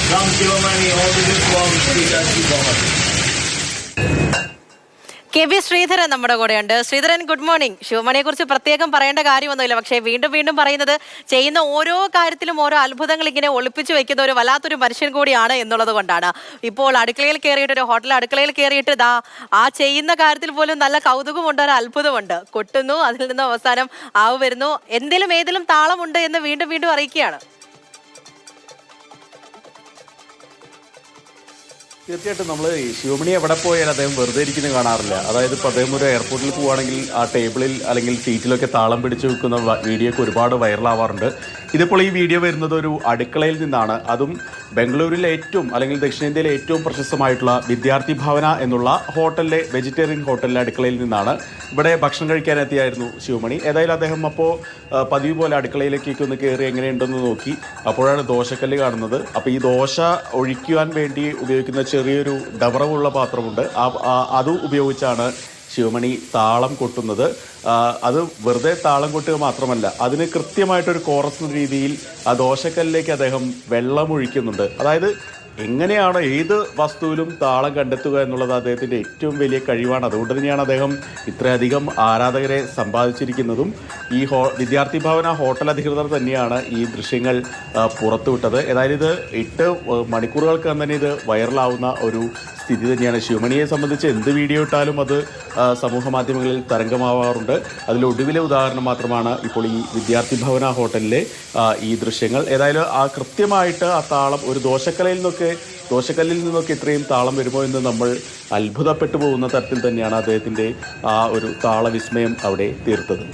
From Germany, all the way from Vidyarthi Bhavan. K V. Sreedharan നമ്മുടെ കൂടെയുണ്ട്. Sreedharan, good morning. ശിവമണിയെ കുറിച്ച് പ്രത്യേകം പറയേണ്ട കാര്യമൊന്നുമില്ല. പക്ഷേ വീണ്ടും വീണ്ടും പറയുന്നത് ചെയ്യുന്ന ഓരോ കാര്യത്തിലും ഓരോ അത്ഭുതങ്ങൾ ഇങ്ങനെ ഒളിപ്പിച്ചു വെക്കുന്ന ഒരു വല്ലാത്തൊരു മനുഷ്യൻ കൂടിയാണ് എന്നുള്ളത് കൊണ്ടാണ്. ഇപ്പോൾ അടുക്കളയിൽ കയറിയിട്ട്, ഒരു ഹോട്ടൽ അടുക്കളയിൽ കയറിയിട്ട് ആ ചെയ്യുന്ന കാര്യത്തിൽ പോലും നല്ല കൗതുകമുണ്ട്, ഒരു അത്ഭുതമുണ്ട്. കൊട്ടുന്നു, അതിൽ നിന്ന് അവസാനം ആവ് വരുന്നു, എന്തിലും ഏതിലും താളമുണ്ട് എന്ന് വീണ്ടും വീണ്ടും അറിയിക്കുകയാണ്. തീർച്ചയായിട്ടും നമ്മൾ ശിവമണി എവിടെ പോയാലും അദ്ദേഹം വെറുതെ ഇരിക്കുന്നത് കാണാറില്ല. അതായത് ഇപ്പോൾ അദ്ദേഹം ഒരു എയർപോർട്ടിൽ പോവുകയാണെങ്കിൽ ആ ടേബിളിൽ അല്ലെങ്കിൽ സീറ്റിലൊക്കെ താളം പിടിച്ച് വെക്കുന്ന വീഡിയോ ഒക്കെ ഒരുപാട് വൈറലാവാറുണ്ട്. ഇതിപ്പോൾ ഈ വീഡിയോ വരുന്നത് ഒരു അടുക്കളയിൽ നിന്നാണ്. അതും ബംഗളൂരിലെ ഏറ്റവും അല്ലെങ്കിൽ ദക്ഷിണേന്ത്യയിലെ ഏറ്റവും പ്രശസ്തമായിട്ടുള്ള വിദ്യാർത്ഥി ഭവന എന്നുള്ള ഹോട്ടലിലെ വെജിറ്റേറിയൻ ഹോട്ടലിലെ അടുക്കളയിൽ നിന്നാണ്. ഇവിടെ ഭക്ഷണം കഴിക്കാനെത്തിയായിരുന്നു ശിവമണി. ഏതായാലും അദ്ദേഹം അപ്പോൾ പതിവ് പോലെ അടുക്കളയിലേക്കൊക്കെ ഒന്ന് കയറി എങ്ങനെയുണ്ടെന്ന് നോക്കി. അപ്പോഴാണ് ദോശക്കല്ല് കാണുന്നത്. അപ്പോൾ ഈ ദോശ ഒഴിക്കുവാൻ വേണ്ടി ഉപയോഗിക്കുന്ന ചെറിയൊരു ഡബറവുള്ള പാത്രമുണ്ട്. അത് ഉപയോഗിച്ചാണ് ശിവമണി താളം കൊട്ടുന്നത്. അത് വെറുതെ താളം കൊട്ടുക മാത്രമല്ല, അതിന് കൃത്യമായിട്ടൊരു കോറസ് എന്ന രീതിയിൽ ആ ദോശക്കല്ലിലേക്ക് അദ്ദേഹം വെള്ളം ഒഴിക്കുന്നുണ്ട്. അതായത് എങ്ങനെയാണ് ഏത് വസ്തുവിലും താളം കണ്ടെത്തുക എന്നുള്ളത് അദ്ദേഹത്തിൻ്റെ ഏറ്റവും വലിയ കഴിവാണ്. അതുകൊണ്ട് തന്നെയാണ് അദ്ദേഹം ഇത്രയധികം ആരാധകരെ സമ്പാദിച്ചിരിക്കുന്നതും. ഈ വിദ്യാർത്ഥി ഭവന ഹോട്ടൽ അധികൃതർ തന്നെയാണ് ഈ ദൃശ്യങ്ങൾ പുറത്തുവിട്ടത്. ഏതായാലും ഇത് 8 മണിക്കൂറുകൾക്ക് തന്നെ ഇത് വൈറലാവുന്ന ഒരു സ്ഥിതി തന്നെയാണ്. ശിവമണിയെ സംബന്ധിച്ച് എന്ത് വീഡിയോ ഇട്ടാലും അത് സമൂഹ മാധ്യമങ്ങളിൽ തരംഗമാവാറുണ്ട്. അതിലൊടുവിലെ ഉദാഹരണം മാത്രമാണ് ഇപ്പോൾ ഈ വിദ്യാർത്ഥി ഭവന ഹോട്ടലിലെ ഈ ദൃശ്യങ്ങൾ. ഏതായാലും ആ കൃത്യമായിട്ട് ആ താളം ഒരു ദോശക്കല്ലിൽ നിന്നൊക്കെ ഇത്രയും താളം വരുമോ എന്ന് നമ്മൾ അത്ഭുതപ്പെട്ടു പോകുന്ന തരത്തിൽ തന്നെയാണ് അദ്ദേഹത്തിൻ്റെ ആ ഒരു താളവിസ്മയം അവിടെ തീർത്തത്.